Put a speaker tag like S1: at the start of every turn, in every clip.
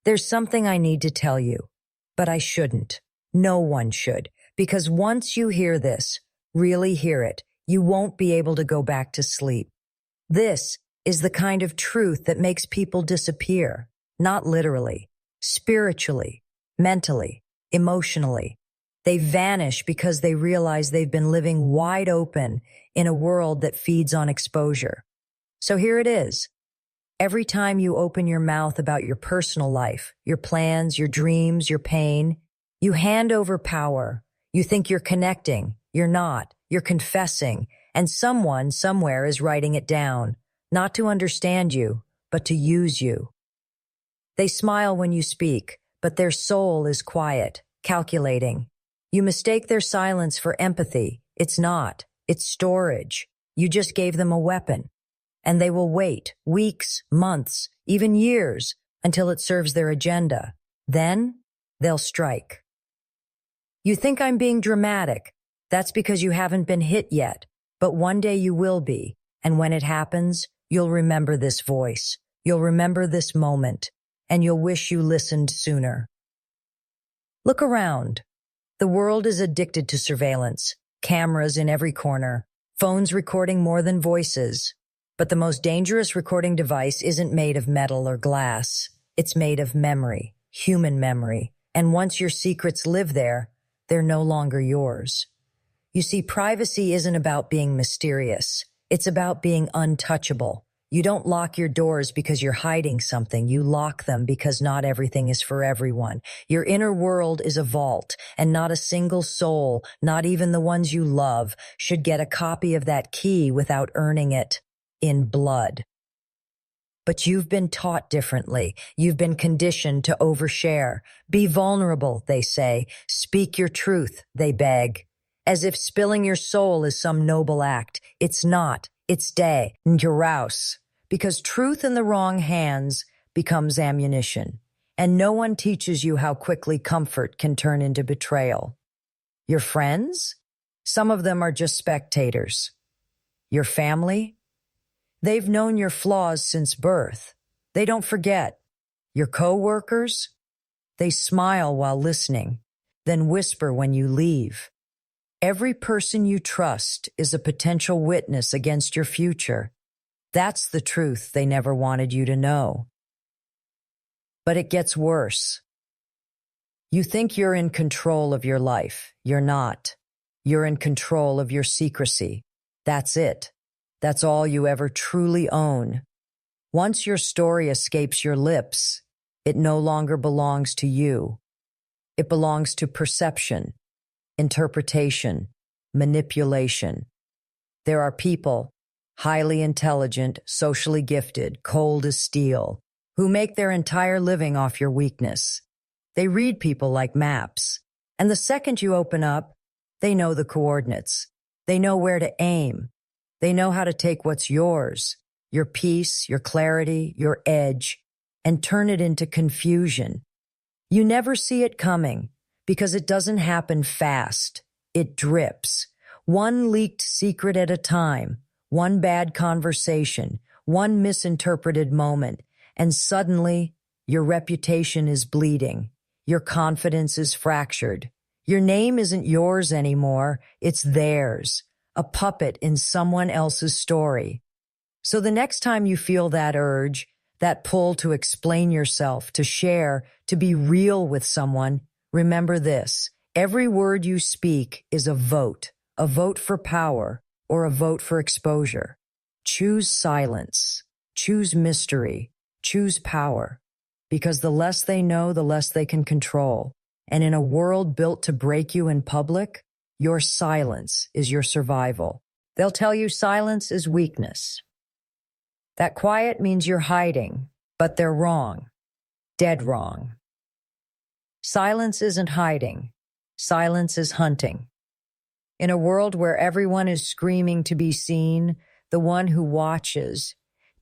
S1: There's something I need to tell you, but I shouldn't. No one should, because once you hear this, really hear it, you won't be able to go back to sleep. This is the kind of truth that makes people disappear, not literally, spiritually, mentally, emotionally. They vanish because they realize they've been living wide open in a world that feeds on exposure. So here it is. Every time you open your mouth about your personal life, your plans, your dreams, your pain, you hand over power. You think you're connecting. You're not. You're confessing. And someone somewhere is writing it down, not to understand you, but to use you. They smile when you speak, but their soul is quiet, calculating. You mistake their silence for empathy. It's not. It's storage. You just gave them a weapon. And they will wait weeks, months, even years until it serves their agenda. Then they'll strike. You think I'm being dramatic. That's because you haven't been hit yet. But one day you will be. And when it happens, you'll remember this voice. You'll remember this moment. And you'll wish you listened sooner. Look around. The world is addicted to surveillance. Cameras in every corner. Phones recording more than voices. But the most dangerous recording device isn't made of metal or glass. It's made of memory, human memory. And once your secrets live there, they're no longer yours. You see, privacy isn't about being mysterious. It's about being untouchable. You don't lock your doors because you're hiding something. You lock them because not everything is for everyone. Your inner world is a vault, and not a single soul, not even the ones you love, should get a copy of that key without earning it in blood. But you've been taught differently. You've been conditioned to overshare. Be vulnerable, they say. Speak your truth, they beg. As if spilling your soul is some noble act. It's not. It's dangerous. Because truth in the wrong hands becomes ammunition. And no one teaches you how quickly comfort can turn into betrayal. Your friends? Some of them are just spectators. Your family? They've known your flaws since birth. They don't forget. Your coworkers? They smile while listening, then whisper when you leave. Every person you trust is a potential witness against your future. That's the truth they never wanted you to know. But it gets worse. You think you're in control of your life. You're not. You're in control of your secrecy. That's it. That's all you ever truly own. Once your story escapes your lips, it no longer belongs to you. It belongs to perception, interpretation, manipulation. There are people, highly intelligent, socially gifted, cold as steel, who make their entire living off your weakness. They read people like maps, and the second you open up, they know the coordinates. They know where to aim. They know how to take what's yours, your peace, your clarity, your edge, and turn it into confusion. You never see it coming because it doesn't happen fast. It drips. One leaked secret at a time, one bad conversation, one misinterpreted moment, and suddenly your reputation is bleeding. Your confidence is fractured. Your name isn't yours anymore. It's theirs, a puppet in someone else's story. So the next time you feel that urge, that pull to explain yourself, to share, to be real with someone, remember this. Every word you speak is a vote for power, or a vote for exposure. Choose silence. Choose mystery. Choose power. Because the less they know, the less they can control. And in a world built to break you in public, your silence is your survival. They'll tell you silence is weakness. That quiet means you're hiding, but they're wrong. Dead wrong. Silence isn't hiding. Silence is hunting. In a world where everyone is screaming to be seen, the one who watches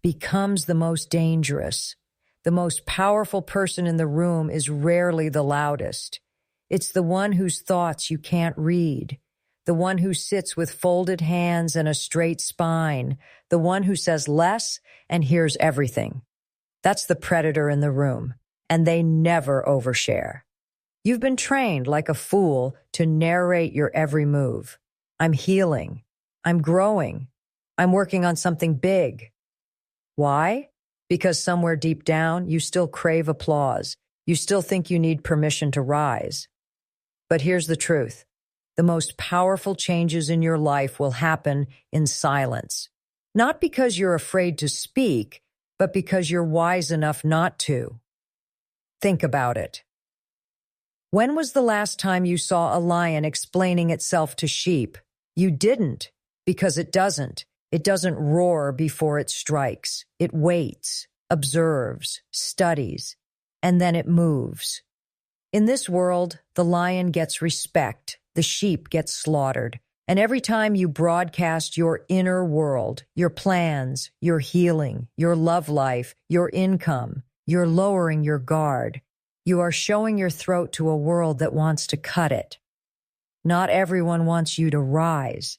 S1: becomes the most dangerous. The most powerful person in the room is rarely the loudest. It's the one whose thoughts you can't read, the one who sits with folded hands and a straight spine, the one who says less and hears everything. That's the predator in the room. and they never overshare. You've been trained like a fool to narrate your every move. I'm healing. I'm growing. I'm working on something big. Why? Because somewhere deep down, you still crave applause. You still think you need permission to rise. But here's the truth. The most powerful changes in your life will happen in silence. Not because you're afraid to speak, but because you're wise enough not to. Think about it. When was the last time you saw a lion explaining itself to sheep? You didn't, because it doesn't. It doesn't roar before it strikes. It waits, observes, studies, and then it moves. In this world, the lion gets respect, the sheep gets slaughtered, and every time you broadcast your inner world, your plans, your healing, your love life, your income, you're lowering your guard. You are showing your throat to a world that wants to cut it. Not everyone wants you to rise.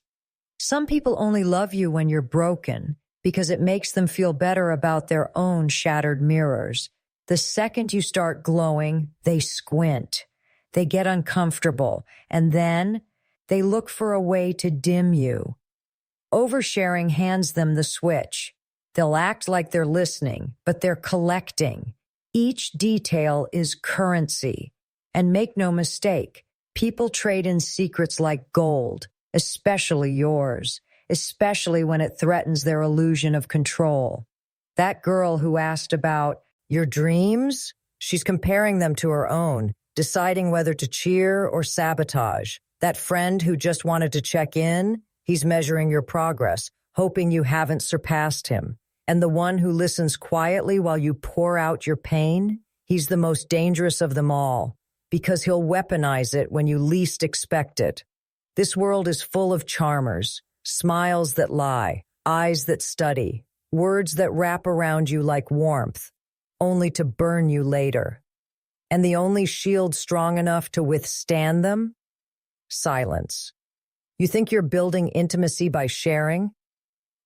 S1: Some people only love you when you're broken because it makes them feel better about their own shattered mirrors. The second you start glowing, they squint. They get uncomfortable, and then they look for a way to dim you. Oversharing hands them the switch. They'll act like they're listening, but they're collecting. Each detail is currency. And make no mistake, people trade in secrets like gold, especially yours, especially when it threatens their illusion of control. That girl who asked about your dreams, she's comparing them to her own, deciding whether to cheer or sabotage. That friend who just wanted to check in, he's measuring your progress, hoping you haven't surpassed him. And the one who listens quietly while you pour out your pain, he's the most dangerous of them all, because he'll weaponize it when you least expect it. This world is full of charmers, smiles that lie, eyes that study, words that wrap around you like warmth, only to burn you later. And the only shield strong enough to withstand them? Silence. You think you're building intimacy by sharing?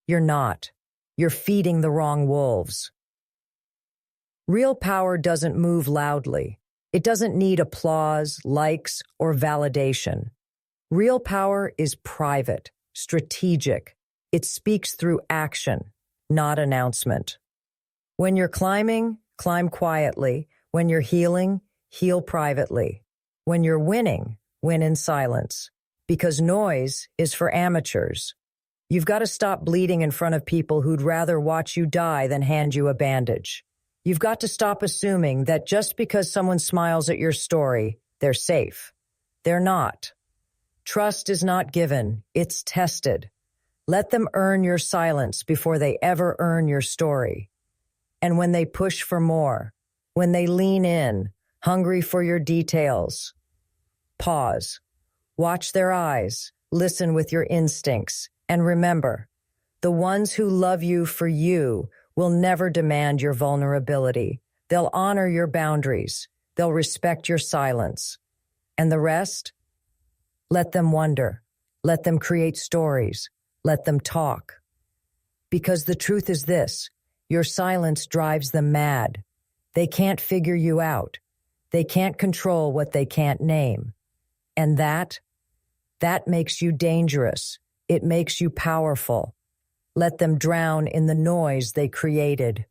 S1: You're not. You're feeding the wrong wolves. Real power doesn't move loudly. It doesn't need applause, likes, or validation. Real power is private, strategic. It speaks through action, not announcement. When you're climbing, climb quietly. When you're healing, heal privately. When you're winning, win in silence. Because noise is for amateurs. You've got to stop bleeding in front of people who'd rather watch you die than hand you a bandage. You've got to stop assuming that just because someone smiles at your story, they're safe. They're not. Trust is not given, it's tested. Let them earn your silence before they ever earn your story. And when they push for more, when they lean in, hungry for your details, pause. Watch their eyes, listen with your instincts, and remember, the ones who love you for you will never demand your vulnerability. They'll honor your boundaries. They'll respect your silence. And the rest? Let them wonder. Let them create stories. Let them talk. Because the truth is this, your silence drives them mad. They can't figure you out. They can't control what they can't name. And that makes you dangerous. It makes you powerful. Let them drown in the noise they created.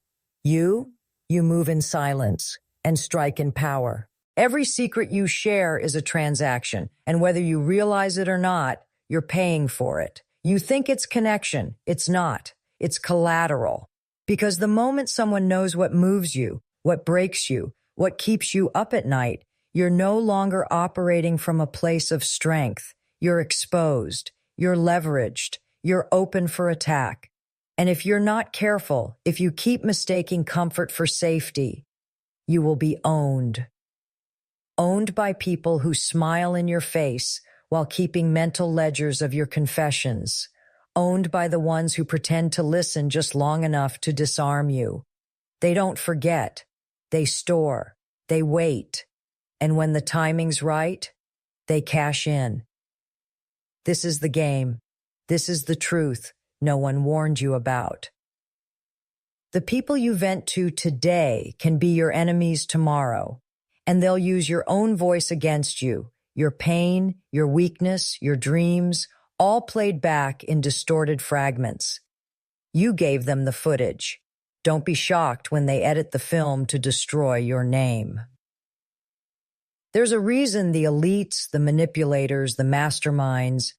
S1: You move in silence and strike in power. Every secret you share is a transaction, and whether you realize it or not, you're paying for it. You think it's connection. It's not. It's collateral. Because the moment someone knows what moves you, what breaks you, what keeps you up at night, you're no longer operating from a place of strength. You're exposed. You're leveraged. You're open for attack. And if you're not careful, if you keep mistaking comfort for safety, you will be owned. Owned by people who smile in your face while keeping mental ledgers of your confessions. Owned by the ones who pretend to listen just long enough to disarm you. They don't forget. They store. They wait. And when the timing's right, they cash in. This is the game. This is the truth no one warned you about. The people you vent to today can be your enemies tomorrow, and they'll use your own voice against you, your pain, your weakness, your dreams, all played back in distorted fragments. You gave them the footage. Don't be shocked when they edit the film to destroy your name. There's a reason the elites, the manipulators, the masterminds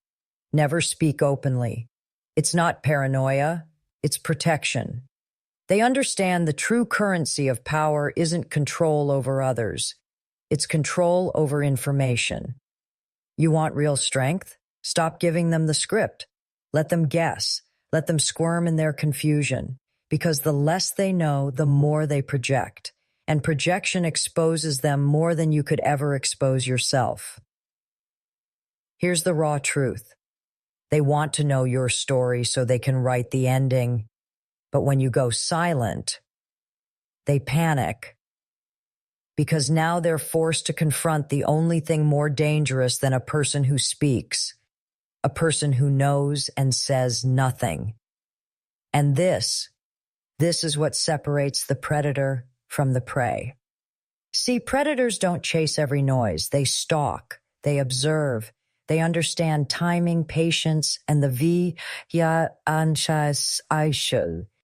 S1: never speak openly. It's not paranoia, it's protection. They understand the true currency of power isn't control over others. It's control over information. You want real strength? Stop giving them the script. Let them guess. Let them squirm in their confusion. Because the less they know, the more they project. And projection exposes them more than you could ever expose yourself. Here's the raw truth. They want to know your story so they can write the ending. But when you go silent, they panic. Because now they're forced to confront the only thing more dangerous than a person who speaks, a person who knows and says nothing. And this is what separates the predator from the prey. See, predators don't chase every noise. They stalk, they observe, they understand timing, patience, and the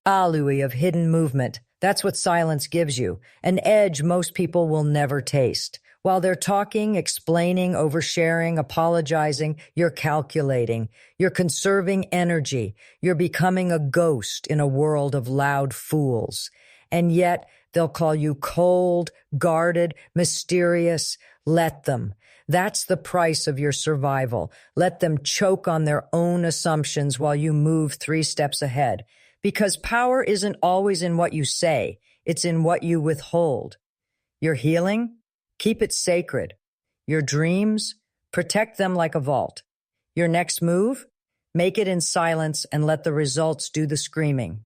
S1: alloy of hidden movement. That's what silence gives you, an edge most people will never taste. While they're talking, explaining, oversharing, apologizing, you're calculating, you're conserving energy, you're becoming a ghost in a world of loud fools. And yet, they'll call you cold, guarded, mysterious. Let them. That's the price of your survival. Let them choke on their own assumptions while you move 3 steps ahead. Because power isn't always in what you say, it's in what you withhold. Your healing? Keep it sacred. Your dreams? Protect them like a vault. Your next move? Make it in silence and let the results do the screaming.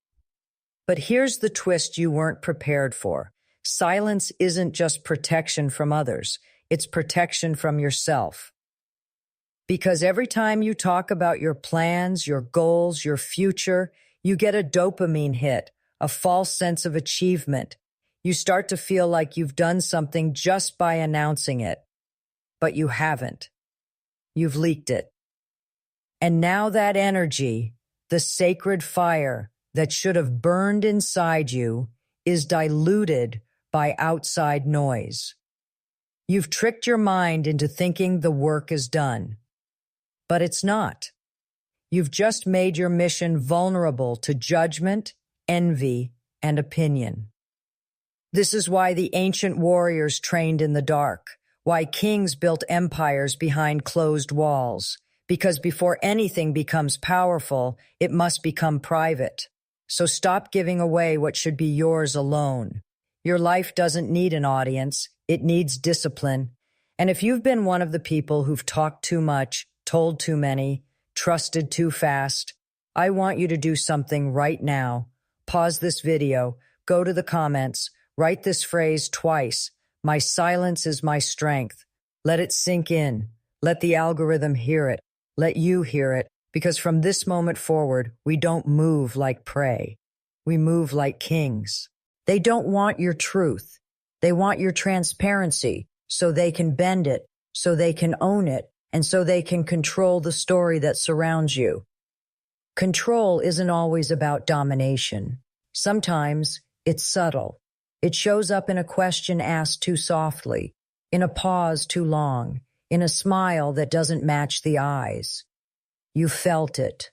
S1: But here's the twist you weren't prepared for. Silence isn't just protection from others, it's protection from yourself. Because every time you talk about your plans, your goals, your future, you get a dopamine hit, a false sense of achievement. You start to feel like you've done something just by announcing it. But you haven't. You've leaked it. And now that energy, the sacred fire that should have burned inside you, is diluted by outside noise. You've tricked your mind into thinking the work is done. But it's not. You've just made your mission vulnerable to judgment, envy, and opinion. This is why the ancient warriors trained in the dark, why kings built empires behind closed walls, because before anything becomes powerful, it must become private. So stop giving away what should be yours alone. Your life doesn't need an audience, it needs discipline. And if you've been one of the people who've talked too much, told too many, trusted too fast, I want you to do something right now. Pause this video, go to the comments, write this phrase twice. My silence is my strength. Let it sink in. Let the algorithm hear it. Let you hear it. Because from this moment forward, we don't move like prey. We move like kings. They don't want your truth. They want your transparency so they can bend it, so they can own it, and so they can control the story that surrounds you. Control isn't always about domination. Sometimes it's subtle. It shows up in a question asked too softly, in a pause too long, in a smile that doesn't match the eyes. You felt it.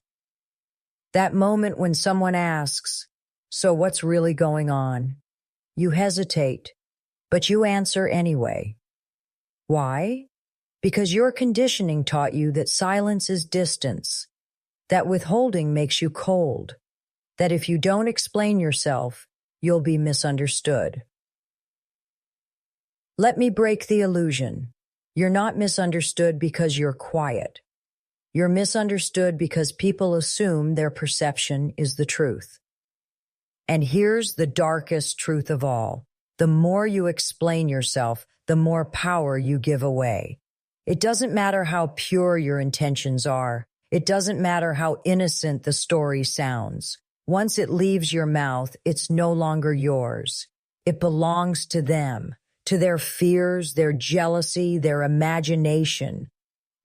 S1: That moment when someone asks, "So what's really going on?" You hesitate, but you answer anyway. Why? Because your conditioning taught you that silence is distance, that withholding makes you cold, that if you don't explain yourself, you'll be misunderstood. Let me break the illusion. You're not misunderstood because you're quiet. You're misunderstood because people assume their perception is the truth. And here's the darkest truth of all. The more you explain yourself, the more power you give away. It doesn't matter how pure your intentions are. It doesn't matter how innocent the story sounds. Once it leaves your mouth, it's no longer yours. It belongs to them, to their fears, their jealousy, their imagination.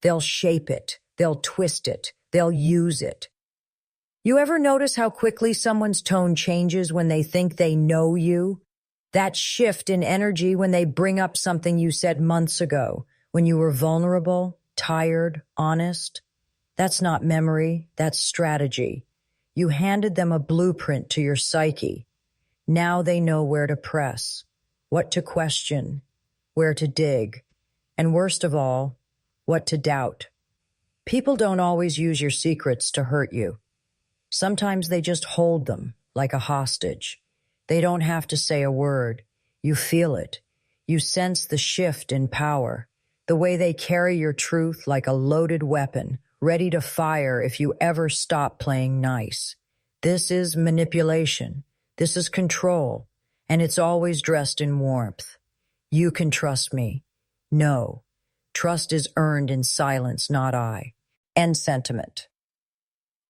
S1: They'll shape it, they'll twist it, they'll use it. You ever notice how quickly someone's tone changes when they think they know you? That shift in energy when they bring up something you said months ago, when you were vulnerable, tired, honest. That's not memory, that's strategy. You handed them a blueprint to your psyche. Now they know where to press, what to question, where to dig, and worst of all, what to doubt. People don't always use your secrets to hurt you. Sometimes they just hold them like a hostage. They don't have to say a word. You feel it. You sense the shift in power, the way they carry your truth like a loaded weapon, ready to fire if you ever stop playing nice. This is manipulation. This is control, and it's always dressed in warmth. You can trust me. No. Trust is earned in silence, not I. End sentiment.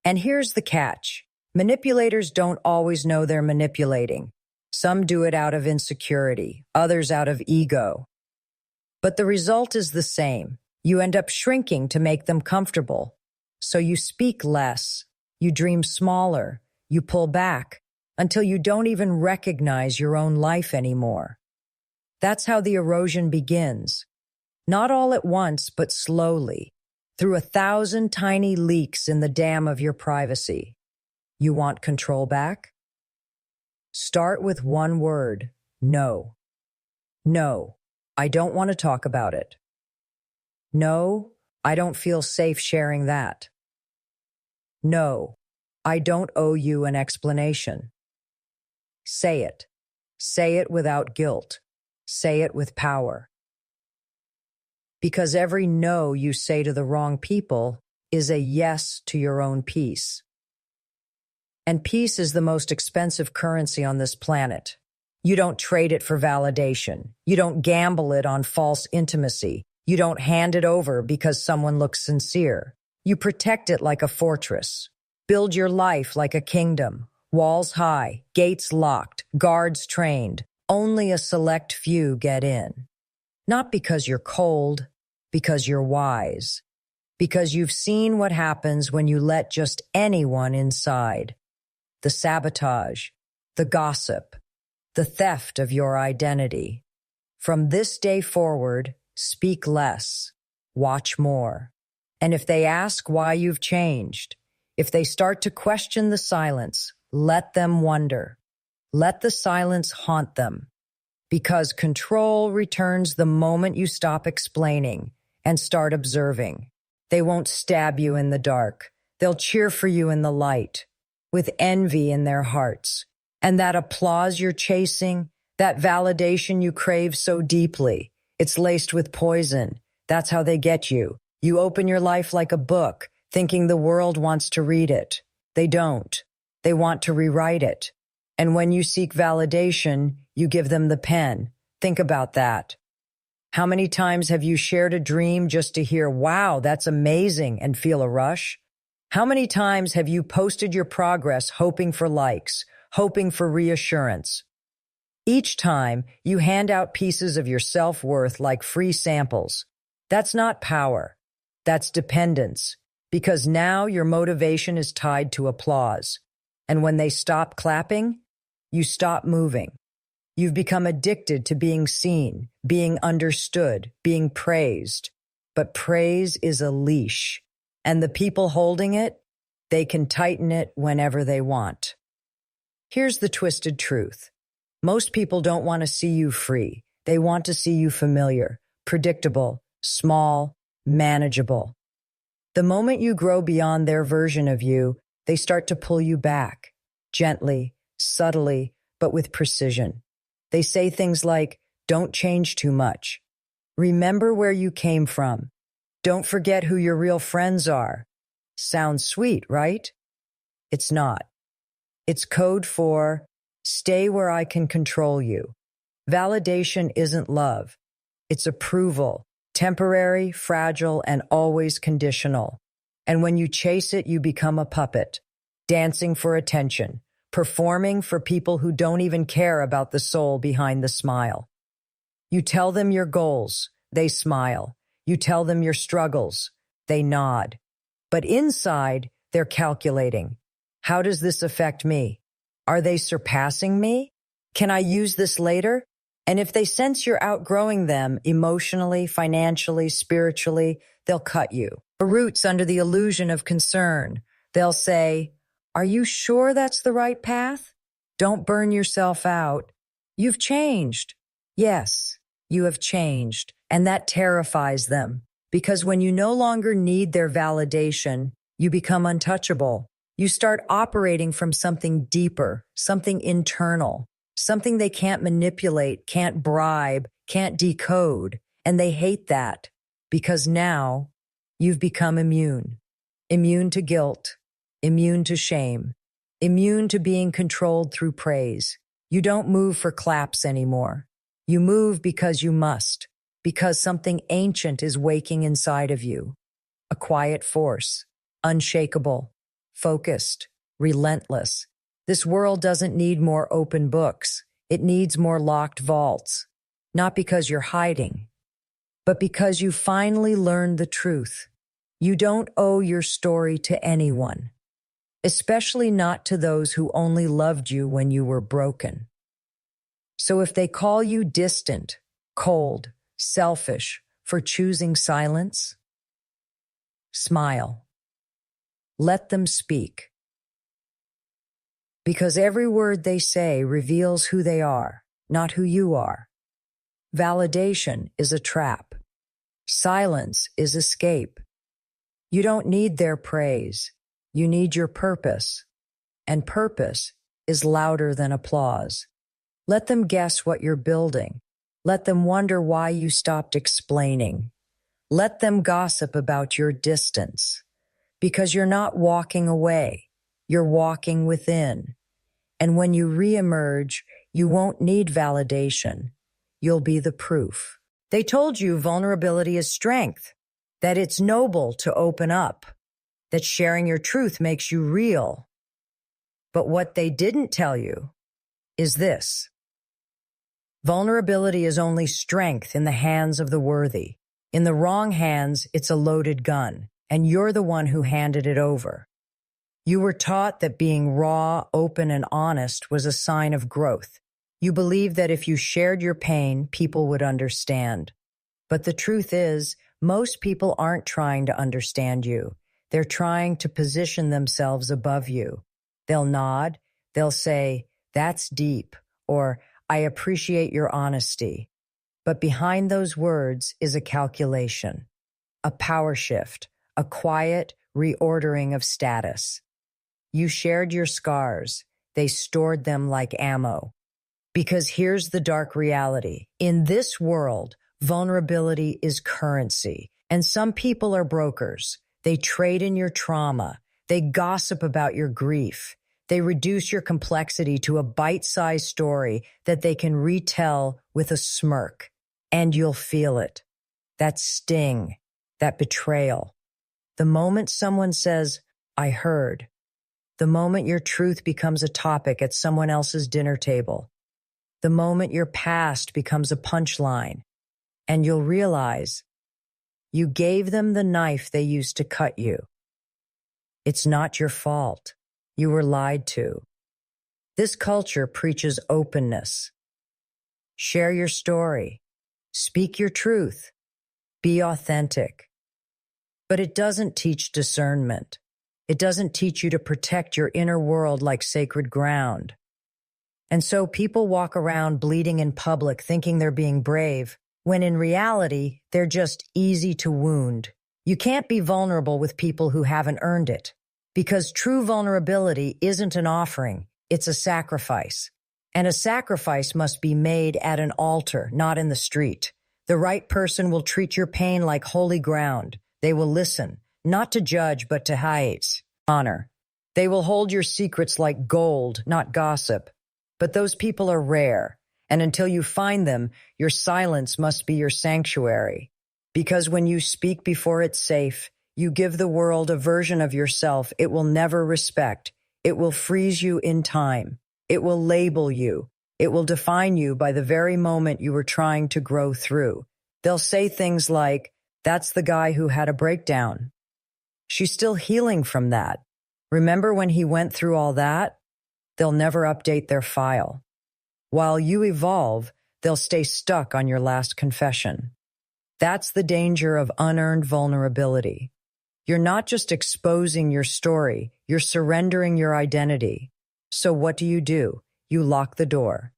S1: And here's the catch. Manipulators don't always know they're manipulating. Some do it out of insecurity, others out of ego. But the result is the same. You end up shrinking to make them comfortable. So you speak less, you dream smaller, you pull back, until you don't even recognize your own life anymore. That's how the erosion begins. Not all at once, but slowly, through 1,000 tiny leaks in the dam of your privacy. You want control back? Start with one word: no. No, I don't want to talk about it. No, I don't feel safe sharing that. No, I don't owe you an explanation. Say it. Say it without guilt. Say it with power. Because every no you say to the wrong people is a yes to your own peace. And peace is the most expensive currency on this planet. You don't trade it for validation. You don't gamble it on false intimacy. You don't hand it over because someone looks sincere. You protect it like a fortress. Build your life like a kingdom. Walls high, gates locked, guards trained. Only a select few get in. Not because you're cold, because you're wise. Because you've seen what happens when you let just anyone inside. The sabotage, the gossip, the theft of your identity. From this day forward, speak less, watch more. And if they ask why you've changed, if they start to question the silence, let them wonder. Let the silence haunt them. Because control returns the moment you stop explaining and start observing. They won't stab you in the dark. They'll cheer for you in the light, with envy in their hearts. And that applause you're chasing, that validation you crave so deeply, it's laced with poison. That's how they get you. You open your life like a book, thinking the world wants to read it. They don't. They want to rewrite it. And when you seek validation, you give them the pen. Think about that. How many times have you shared a dream just to hear, wow, that's amazing, and feel a rush? How many times have you posted your progress hoping for likes, hoping for reassurance? Each time, you hand out pieces of your self-worth like free samples. That's not power. That's dependence. Because now your motivation is tied to applause. And when they stop clapping, you stop moving. You've become addicted to being seen, being understood, being praised. But praise is a leash. And the people holding it, they can tighten it whenever they want. Here's the twisted truth. Most people don't want to see you free. They want to see you familiar, predictable, small, manageable. The moment you grow beyond their version of you, they start to pull you back, gently, subtly, but with precision. They say things like, don't change too much. Remember where you came from. Don't forget who your real friends are. Sounds sweet, right? It's not. It's code for, stay where I can control you. Validation isn't love. It's approval, temporary, fragile, and always conditional. And when you chase it, you become a puppet. dancing for attention, performing for people who don't even care about the soul behind the smile. You tell them your goals, they smile. You tell them your struggles, they nod. But inside, they're calculating. How does this affect me? Are they surpassing me? Can I use this later? And if they sense you're outgrowing them emotionally, financially, spiritually, they'll cut you. For roots under the illusion of concern. They'll say, "Are you sure that's the right path? Don't burn yourself out. You've changed." Yes, you have changed. And that terrifies them. Because when you no longer need their validation, you become untouchable. You start operating from something deeper, something internal, something they can't manipulate, can't bribe, can't decode. And they hate that because now you've become immune. Immune to guilt, immune to shame, immune to being controlled through praise. You don't move for claps anymore. You move because you must, because something ancient is waking inside of you. A quiet force, unshakable, focused, relentless. This world doesn't need more open books. It needs more locked vaults. Not because you're hiding, but because you finally learned the truth. You don't owe your story to anyone, especially not to those who only loved you when you were broken. So if they call you distant, cold, selfish for choosing silence, smile. Let them speak. Because every word they say reveals who they are, not who you are. Validation is a trap. Silence is escape. You don't need their praise. You need your purpose. And purpose is louder than applause. Let them guess what you're building. Let them wonder why you stopped explaining. Let them gossip about your distance. Because you're not walking away. You're walking within. And when you reemerge, you won't need validation. You'll be the proof. They told you vulnerability is strength, that it's noble to open up, that sharing your truth makes you real. But what they didn't tell you is this. Vulnerability is only strength in the hands of the worthy. In the wrong hands, it's a loaded gun, and you're the one who handed it over. You were taught that being raw, open, and honest was a sign of growth. You believed that if you shared your pain, people would understand. But the truth is, most people aren't trying to understand you. They're trying to position themselves above you. They'll nod, they'll say, "That's deep," or "I appreciate your honesty." But behind those words is a calculation, a power shift, a quiet reordering of status. You shared your scars. They stored them like ammo. Because here's the dark reality. In this world, vulnerability is currency, and some people are brokers. They trade in your trauma. They gossip about your grief. They reduce your complexity to a bite-sized story that they can retell with a smirk. And you'll feel it. That sting, that betrayal. The moment someone says, "I heard," the moment your truth becomes a topic at someone else's dinner table, the moment your past becomes a punchline, and you'll realize you gave them the knife they used to cut you. It's not your fault. You were lied to. This culture preaches openness. Share your story. Speak your truth. Be authentic. But it doesn't teach discernment. It doesn't teach you to protect your inner world like sacred ground. And so people walk around bleeding in public thinking they're being brave, when in reality, they're just easy to wound. You can't be vulnerable with people who haven't earned it. Because true vulnerability isn't an offering, it's a sacrifice. And a sacrifice must be made at an altar, not in the street. The right person will treat your pain like holy ground. They will listen, not to judge, but to honor. They will hold your secrets like gold, not gossip. But those people are rare, and until you find them, your silence must be your sanctuary. Because when you speak before it's safe, you give the world a version of yourself it will never respect. It will freeze you in time. It will label you. It will define you by the very moment you were trying to grow through. They'll say things like, "That's the guy who had a breakdown. She's still healing from that. Remember when he went through all that?" They'll never update their file. While you evolve, they'll stay stuck on your last confession. That's the danger of unearned vulnerability. You're not just exposing your story, you're surrendering your identity. So what do? You lock the door.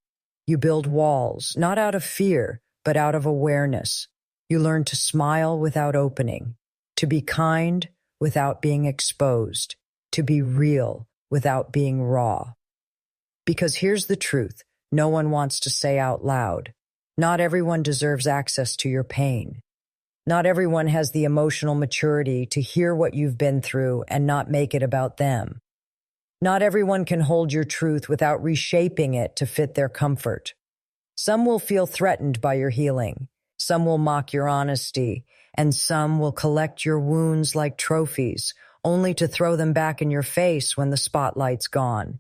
S1: You build walls, not out of fear, but out of awareness. You learn to smile without opening, to be kind without being exposed, to be real without being raw. Because here's the truth, no one wants to say out loud. Not everyone deserves access to your pain. Not everyone has the emotional maturity to hear what you've been through and not make it about them. Not everyone can hold your truth without reshaping it to fit their comfort. Some will feel threatened by your healing. Some will mock your honesty, and some will collect your wounds like trophies, only to throw them back in your face when the spotlight's gone.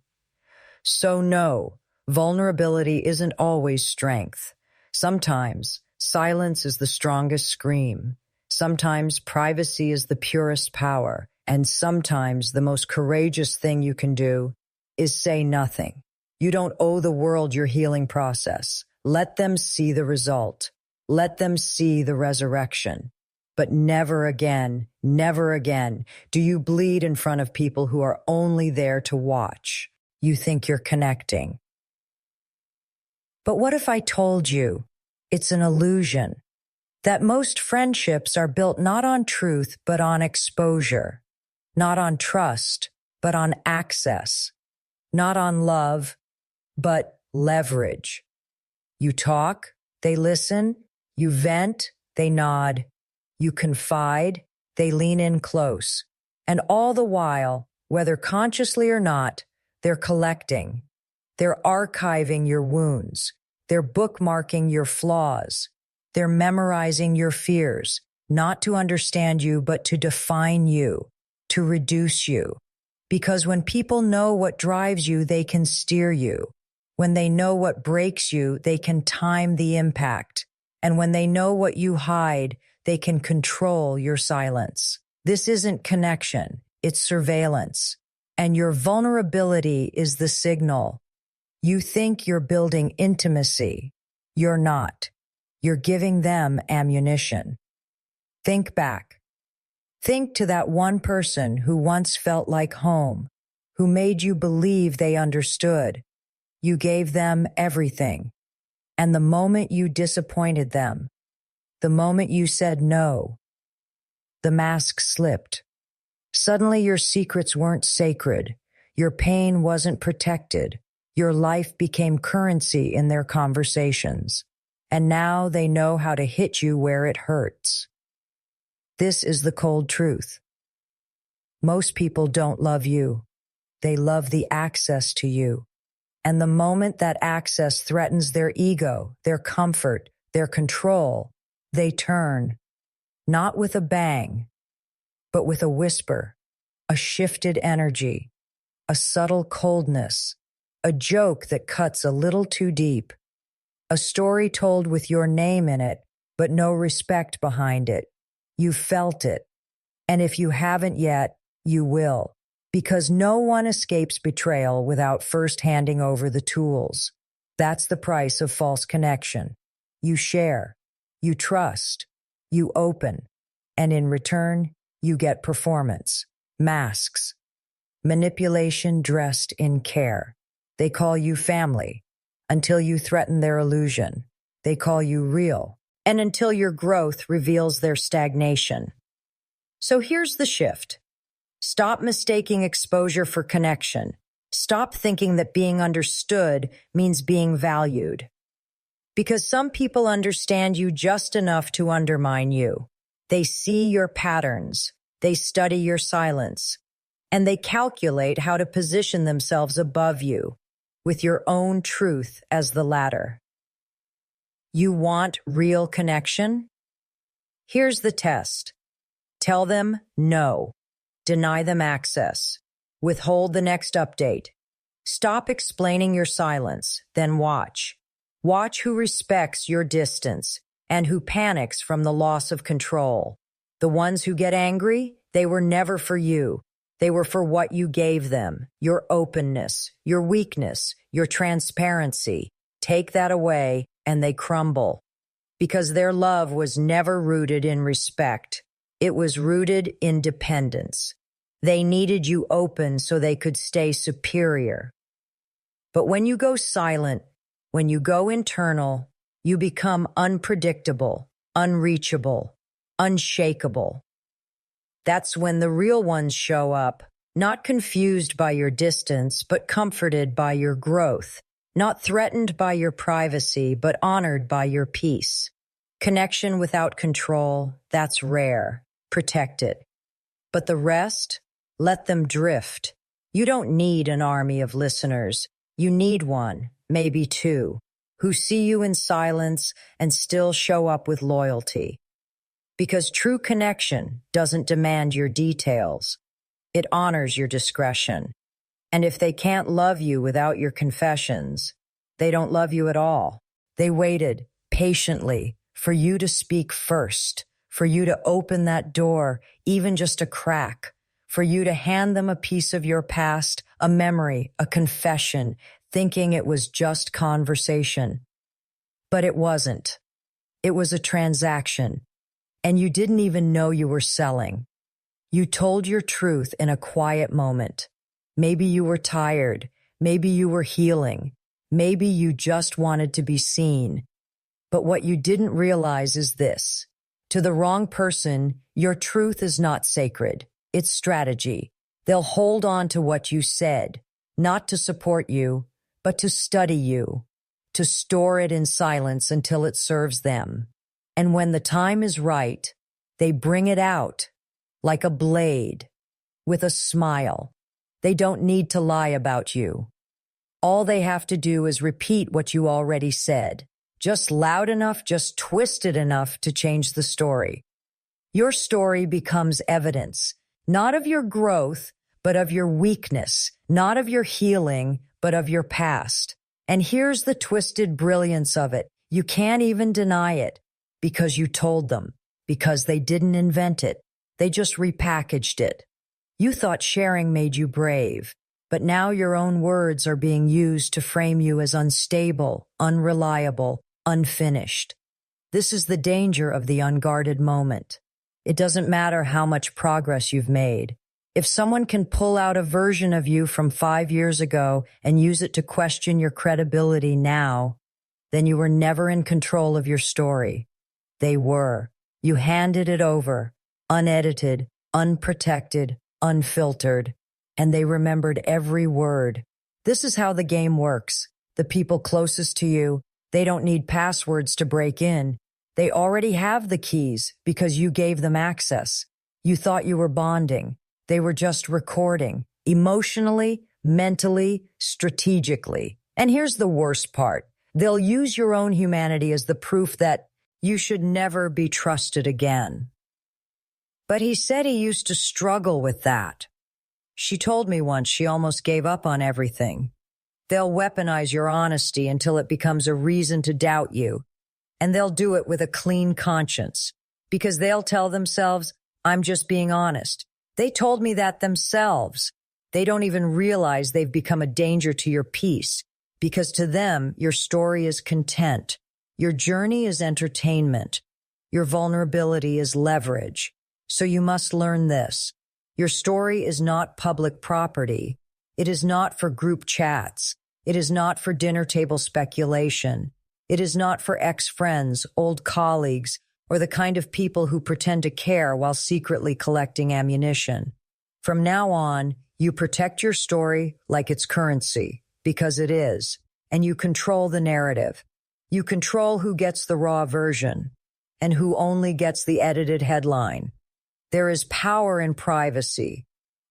S1: So no, vulnerability isn't always strength. Sometimes silence is the strongest scream. Sometimes privacy is the purest power. And sometimes the most courageous thing you can do is say nothing. You don't owe the world your healing process. Let them see the result. Let them see the resurrection. But never again do you bleed in front of people who are only there to watch. You think you're connecting. But what if I told you it's an illusion? That most friendships are built not on truth, but on exposure. Not on trust, but on access. Not on love, but leverage. You talk, they listen. You vent, they nod. You confide, they lean in close. And all the while, whether consciously or not, they're collecting. They're archiving your wounds. They're bookmarking your flaws. They're memorizing your fears, not to understand you, but to define you, to reduce you. Because when people know what drives you, they can steer you. When they know what breaks you, they can time the impact. And when they know what you hide, they can control your silence. This isn't connection, it's surveillance. And your vulnerability is the signal. You think you're building intimacy. You're not. You're giving them ammunition. Think back. Think to that one person who once felt like home, who made you believe they understood. You gave them everything. And the moment you disappointed them, the moment you said no, the mask slipped. Suddenly your secrets weren't sacred. Your pain wasn't protected. Your life became currency in their conversations. And now they know how to hit you where it hurts. This is the cold truth. Most people don't love you. They love the access to you. And the moment that access threatens their ego, their comfort, their control, they turn, not with a bang, but with a whisper, a shifted energy, a subtle coldness, a joke that cuts a little too deep, a story told with your name in it, but no respect behind it. You felt it. And if you haven't yet, you will. Because no one escapes betrayal without first handing over the tools. That's the price of false connection. You share, you trust, you open, and in return, you get performance, masks, manipulation dressed in care. They call you family until you threaten their illusion. They call you real, and until your growth reveals their stagnation. So here's the shift. Stop mistaking exposure for connection. Stop thinking that being understood means being valued. Because some people understand you just enough to undermine you. They see your patterns, they study your silence, and they calculate how to position themselves above you, with your own truth as the ladder. You want real connection? Here's the test. Tell them no. Deny them access. Withhold the next update. Stop explaining your silence, then watch. Watch who respects your distance and who panics from the loss of control. The ones who get angry, they were never for you. They were for what you gave them, your openness, your weakness, your transparency. Take that away and they crumble. Because their love was never rooted in respect. It was rooted in dependence. They needed you open so they could stay superior. But when you go silent, when you go internal, you become unpredictable, unreachable, unshakable. That's when the real ones show up, not confused by your distance, but comforted by your growth, not threatened by your privacy, but honored by your peace. Connection without control, that's rare. Protect it. But the rest, let them drift. You don't need an army of listeners. You need one, maybe two, who see you in silence and still show up with loyalty. Because true connection doesn't demand your details. It honors your discretion. And if they can't love you without your confessions, they don't love you at all. They waited patiently for you to speak first, for you to open that door, even just a crack, for you to hand them a piece of your past, a memory, a confession, thinking it was just conversation. But it wasn't. It was a transaction, and you didn't even know you were selling. You told your truth in a quiet moment. Maybe you were tired. Maybe you were healing. Maybe you just wanted to be seen. But what you didn't realize is this. To the wrong person, your truth is not sacred. It's strategy. They'll hold on to what you said, not to support you, but to study you, to store it in silence until it serves them. And when the time is right, they bring it out like a blade, with a smile. They don't need to lie about you. All they have to do is repeat what you already said. Just loud enough, just twisted enough to change the story. Your story becomes evidence, not of your growth, but of your weakness, not of your healing, but of your past. And here's the twisted brilliance of it. You can't even deny it because you told them, because they didn't invent it. They just repackaged it. You thought sharing made you brave, but now your own words are being used to frame you as unstable, unreliable, unfinished. This is the danger of the unguarded moment. It doesn't matter how much progress you've made. If someone can pull out a version of you from 5 years ago and use it to question your credibility now, then you were never in control of your story. They were. You handed it over, unedited, unprotected, unfiltered, and they remembered every word. This is how the game works. The people closest to you, they don't need passwords to break in. They already have the keys because you gave them access. You thought you were bonding. They were just recording, emotionally, mentally, strategically. And here's the worst part. They'll use your own humanity as the proof that you should never be trusted again. But he said he used to struggle with that. She told me once she almost gave up on everything. They'll weaponize your honesty until it becomes a reason to doubt you. And they'll do it with a clean conscience. Because they'll tell themselves, I'm just being honest. They told me that themselves. They don't even realize they've become a danger to your peace. Because to them, your story is content. Your journey is entertainment. Your vulnerability is leverage. So you must learn this. Your story is not public property. It is not for group chats. It is not for dinner table speculation. It is not for ex-friends, old colleagues, or the kind of people who pretend to care while secretly collecting ammunition. From now on, you protect your story like it's currency, because it is, and you control the narrative. You control who gets the raw version and who only gets the edited headline. There is power in privacy,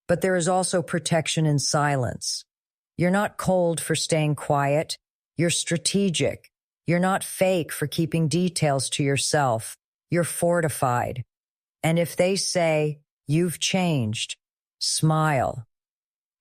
S1: but there is also protection in silence. You're not cold for staying quiet. You're strategic. You're not fake for keeping details to yourself. You're fortified. And if they say, you've changed, smile.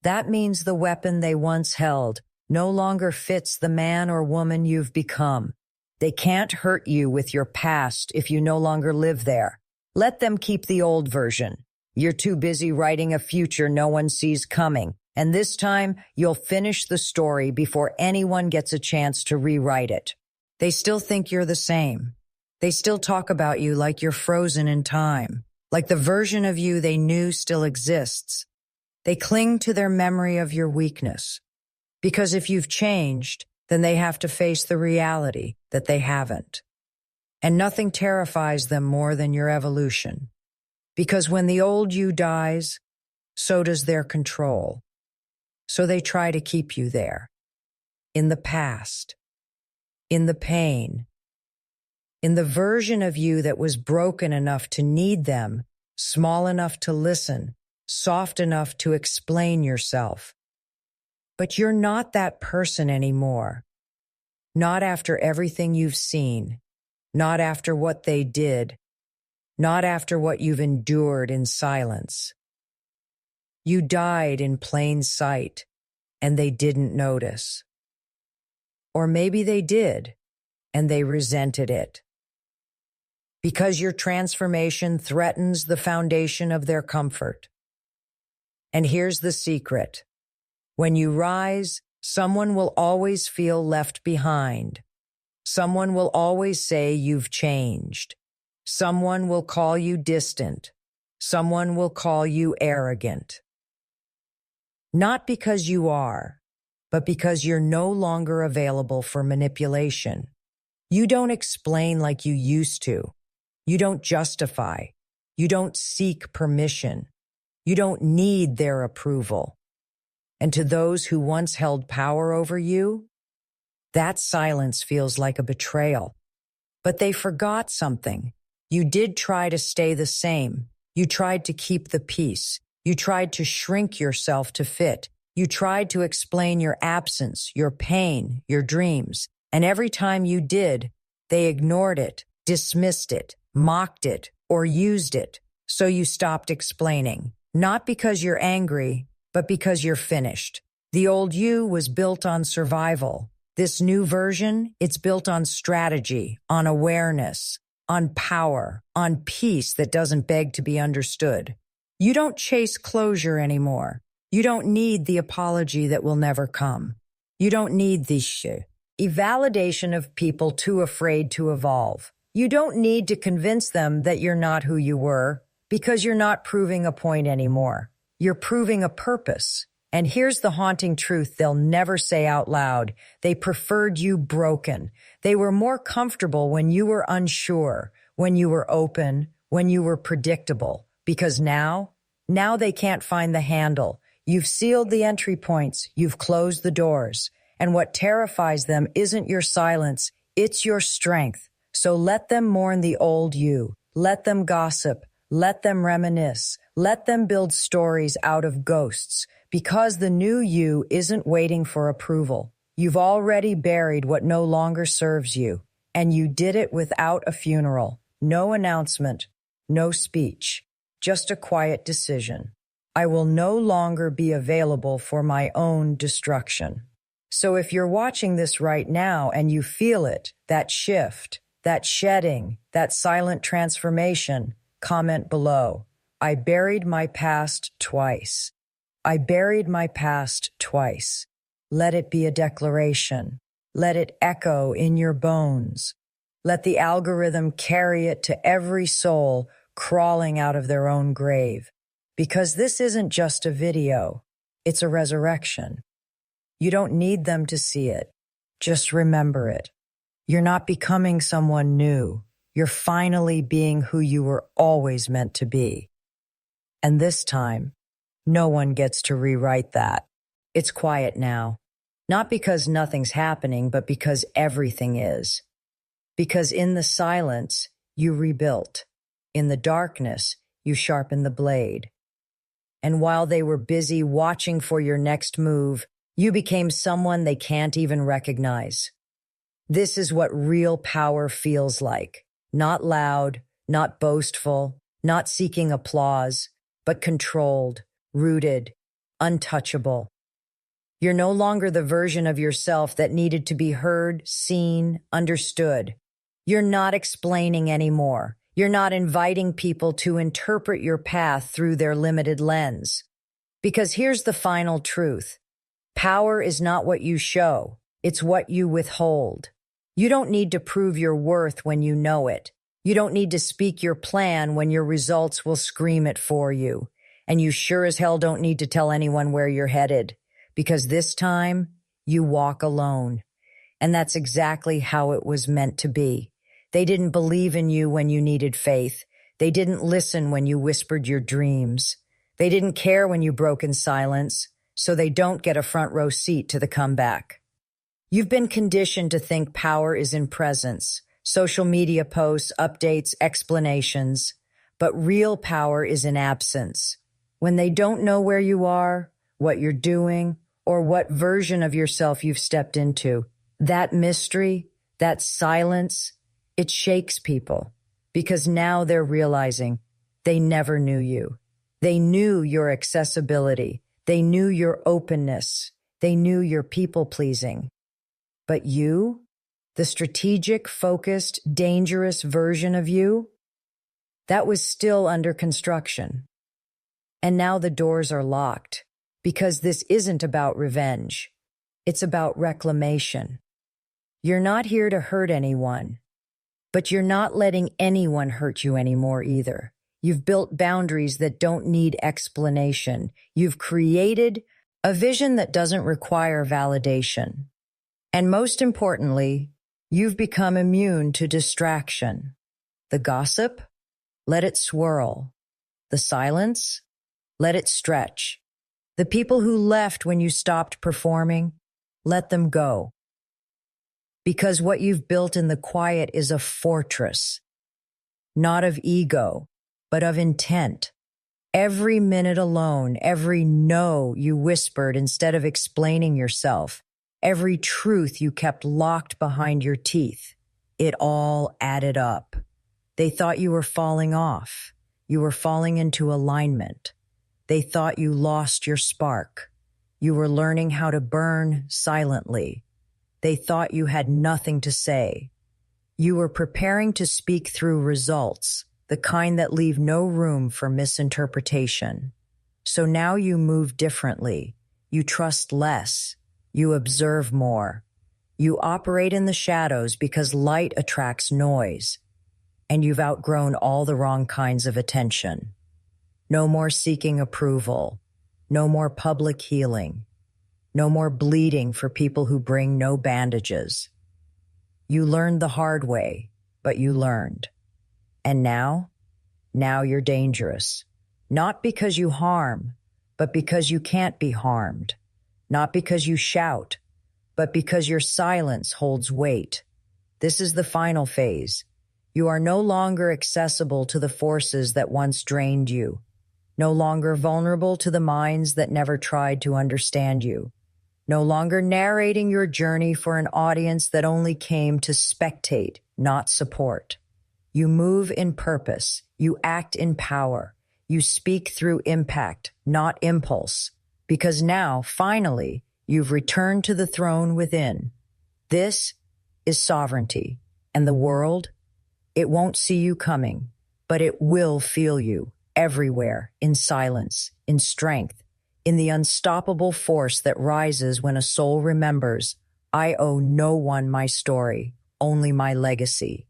S1: That means the weapon they once held no longer fits the man or woman you've become. They can't hurt you with your past if you no longer live there. Let them keep the old version. You're too busy writing a future no one sees coming, and this time you'll finish the story before anyone gets a chance to rewrite it. They still think you're the same. They still talk about you like you're frozen in time, like the version of you they knew still exists. They cling to their memory of your weakness, because if you've changed, then they have to face the reality that they haven't. And nothing terrifies them more than your evolution. Because when the old you dies, so does their control. So they try to keep you there. In the past. In the pain. In the version of you that was broken enough to need them, small enough to listen, soft enough to explain yourself. But you're not that person anymore. Not after everything you've seen. Not after what they did. Not after what you've endured in silence. You died in plain sight, and they didn't notice. Or maybe they did, and they resented it. Because your transformation threatens the foundation of their comfort. And here's the secret. When you rise, someone will always feel left behind. Someone will always say you've changed. Someone will call you distant. Someone will call you arrogant. Not because you are, but because you're no longer available for manipulation. You don't explain like you used to. You don't justify. You don't seek permission. You don't need their approval. And to those who once held power over you, that silence feels like a betrayal. But they forgot something. You did try to stay the same. You tried to keep the peace. You tried to shrink yourself to fit. You tried to explain your absence, your pain, your dreams. And every time you did, they ignored it, dismissed it, mocked it, or used it. So you stopped explaining. Not because you're angry, but because you're finished. The old you was built on survival. This new version, it's built on strategy, on awareness, on power, on peace that doesn't beg to be understood. You don't chase closure anymore. You don't need the apology that will never come. You don't need the validation of people too afraid to evolve. You don't need to convince them that you're not who you were, because you're not proving a point anymore. You're proving a purpose. And here's the haunting truth they'll never say out loud. They preferred you broken. They were more comfortable when you were unsure, when you were open, when you were predictable. Because now they can't find the handle. You've sealed the entry points. You've closed the doors. And what terrifies them isn't your silence, it's your strength. So let them mourn the old you. Let them gossip. Let them reminisce. Let them build stories out of ghosts. Because the new you isn't waiting for approval. You've already buried what no longer serves you. And you did it without a funeral. No announcement. No speech. Just a quiet decision. I will no longer be available for my own destruction. So if you're watching this right now and you feel it, that shift, that shedding, that silent transformation, comment below. I buried my past twice. I buried my past twice. Let it be a declaration. Let it echo in your bones. Let the algorithm carry it to every soul crawling out of their own grave. Because this isn't just a video. It's a resurrection. You don't need them to see it. Just remember it. You're not becoming someone new. You're finally being who you were always meant to be. And this time, no one gets to rewrite that. It's quiet now. Not because nothing's happening, but because everything is. Because in the silence, you rebuilt. In the darkness, you sharpened the blade. And while they were busy watching for your next move, you became someone they can't even recognize. This is what real power feels like. Not loud, not boastful, not seeking applause, but controlled, rooted, untouchable. You're no longer the version of yourself that needed to be heard, seen, understood. You're not explaining anymore. You're not inviting people to interpret your path through their limited lens. Because here's the final truth. Power is not what you show. It's what you withhold. You don't need to prove your worth when you know it. You don't need to speak your plan when your results will scream it for you. And you sure as hell don't need to tell anyone where you're headed. Because this time, you walk alone. And that's exactly how it was meant to be. They didn't believe in you when you needed faith. They didn't listen when you whispered your dreams. They didn't care when you broke in silence, so they don't get a front row seat to the comeback. You've been conditioned to think power is in presence, social media posts, updates, explanations, but real power is in absence. When they don't know where you are, what you're doing, or what version of yourself you've stepped into, that mystery, that silence, it shakes people because now they're realizing they never knew you. They knew your accessibility. They knew your openness. They knew your people-pleasing. But you, the strategic, focused, dangerous version of you, that was still under construction. And now the doors are locked because this isn't about revenge. It's about reclamation. You're not here to hurt anyone, but you're not letting anyone hurt you anymore either. You've built boundaries that don't need explanation. You've created a vision that doesn't require validation. And most importantly, you've become immune to distraction. The gossip? Let it swirl. The silence? Let it stretch. The people who left when you stopped performing? Let them go. Because what you've built in the quiet is a fortress, not of ego, but of intent. Every minute alone, every no you whispered instead of explaining yourself, every truth you kept locked behind your teeth, it all added up. They thought you were falling off. You were falling into alignment. They thought you lost your spark. You were learning how to burn silently. They thought you had nothing to say. You were preparing to speak through results, the kind that leave no room for misinterpretation. So now you move differently. You trust less. You observe more. You operate in the shadows because light attracts noise. And you've outgrown all the wrong kinds of attention. No more seeking approval. No more public healing. No more bleeding for people who bring no bandages. You learned the hard way, but you learned. And now you're dangerous. Not because you harm, but because you can't be harmed. Not because you shout, but because your silence holds weight. This is the final phase. You are no longer accessible to the forces that once drained you. No longer vulnerable to the minds that never tried to understand you. No longer narrating your journey for an audience that only came to spectate, not support. You move in purpose. You act in power. You speak through impact, not impulse. Because now, finally, you've returned to the throne within. This is sovereignty. And the world, it won't see you coming, but it will feel you everywhere, in silence, in strength, in the unstoppable force that rises when a soul remembers, I owe no one my story, only my legacy.